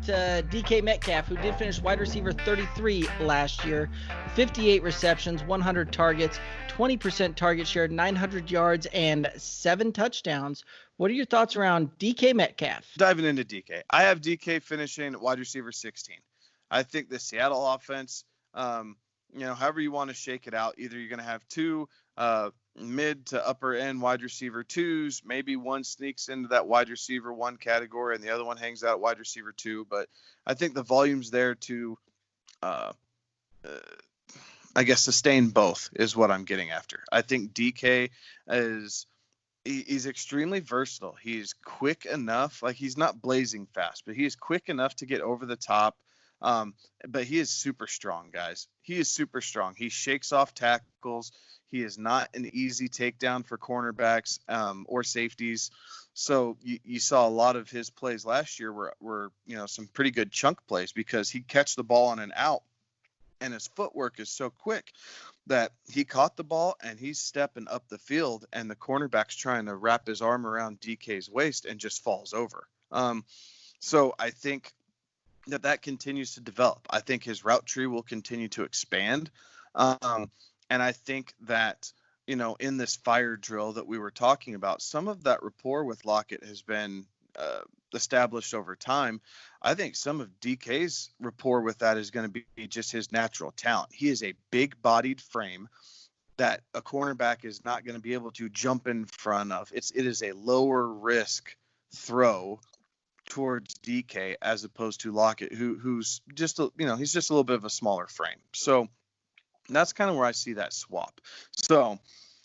DK Metcalf, who did finish wide receiver 33 last year, 58 receptions, 100 targets, 20% target share, 900 yards, and 7 touchdowns. What are your thoughts around DK Metcalf? Diving into DK. I have DK finishing wide receiver 16. I think the Seattle offense, however you want to shake it out, either you're going to have two mid to upper end wide receiver 2s, maybe one sneaks into that wide receiver 1 category and the other one hangs out at wide receiver 2. But I think the volume's there to, sustain both is what I'm getting after. I think DK he's extremely versatile. He's quick enough, like he's not blazing fast, but he is quick enough to get over the top. But he is super strong, guys. He is super strong. He shakes off tackles. He is not an easy takedown for cornerbacks or safeties. So you saw a lot of his plays last year were some pretty good chunk plays because he'd catch the ball on an out, and his footwork is so quick that he caught the ball and he's stepping up the field, and the cornerback's trying to wrap his arm around DK's waist and just falls over. So I think that continues to develop. I think his route tree will continue to expand. And I think that, in this fire drill that we were talking about, some of that rapport with Lockett has been established over time. I think some of DK's rapport with that is going to be just his natural talent. He is a big-bodied frame that a cornerback is not going to be able to jump in front of. It is a lower risk throw towards DK as opposed to Lockett, who's just he's just a little bit of a smaller frame. So that's kind of where I see that swap. So,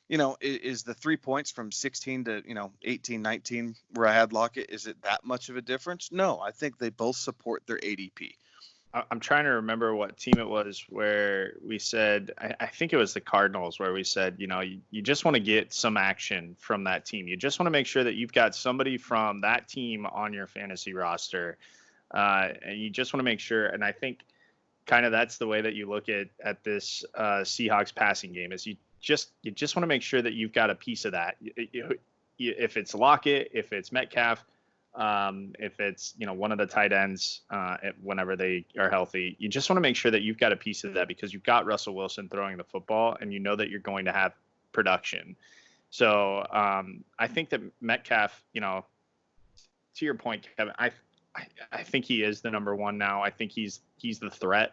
is the 3 points from 16 to 18, 19 where I had Lockett, is it that much of a difference? No, I think they both support their ADP. I'm trying to remember what team it was where we said, I think it was the Cardinals, where we said, you just want to get some action from that team. You just want to make sure that you've got somebody from that team on your fantasy roster. And you just want to make sure. And I think kind of that's the way that you look at this Seahawks passing game is you just want to make sure that you've got a piece of that. If it's Lockett, if it's Metcalf, if it's one of the tight ends whenever they are healthy, you just want to make sure that you've got a piece of that because you've got Russell Wilson throwing the football and you know that you're going to have production. So I think that Metcalf, to your point, Kevin, I think he is the number one now. I think he's the threat.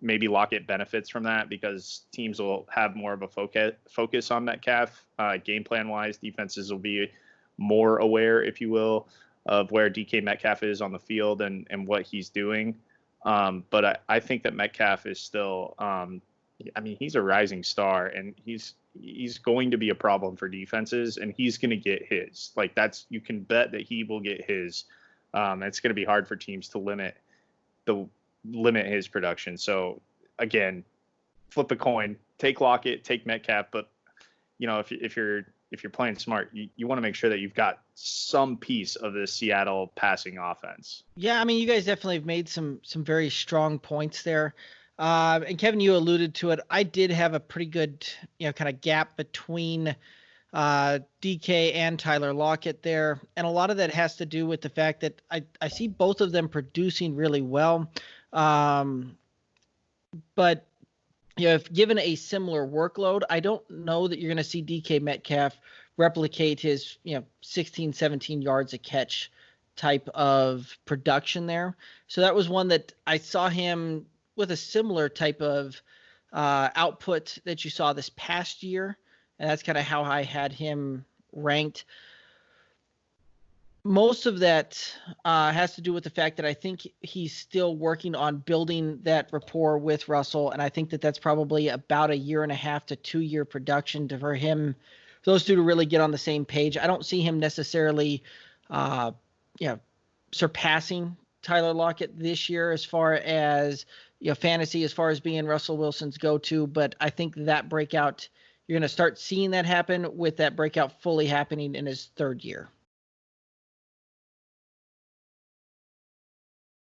Maybe Lockett benefits from that because teams will have more of a focus on Metcalf. Game plan wise, defenses will be more aware, if you will, of where DK Metcalf is on the field and what he's doing. But I think that Metcalf is still, he's a rising star and he's going to be a problem for defenses and he's going to get his. You can bet that he will get his. It's going to be hard for teams to limit his production. So again, flip a coin, take Lockett, take Metcalf. But if you're playing smart, you want to make sure that you've got some piece of this Seattle passing offense. Yeah, you guys definitely have made some very strong points there. And Kevin, you alluded to it. I did have a pretty good, kind of gap between DK and Tyler Lockett there. And a lot of that has to do with the fact that I see both of them producing really well. But if given a similar workload, I don't know that you're going to see DK Metcalf replicate his, 16, 17 yards a catch type of production there. So that was one that I saw him with a similar type of output that you saw this past year. And that's kind of how I had him ranked. Most of that has to do with the fact that I think he's still working on building that rapport with Russell. And I think that that's probably about 1.5 to 2 year production for him, those two to really get on the same page. I don't see him necessarily, surpassing Tyler Lockett this year as far as, fantasy, as far as being Russell Wilson's go-to. But I think that breakout, you're going to start seeing that happen with that breakout fully happening in his third year.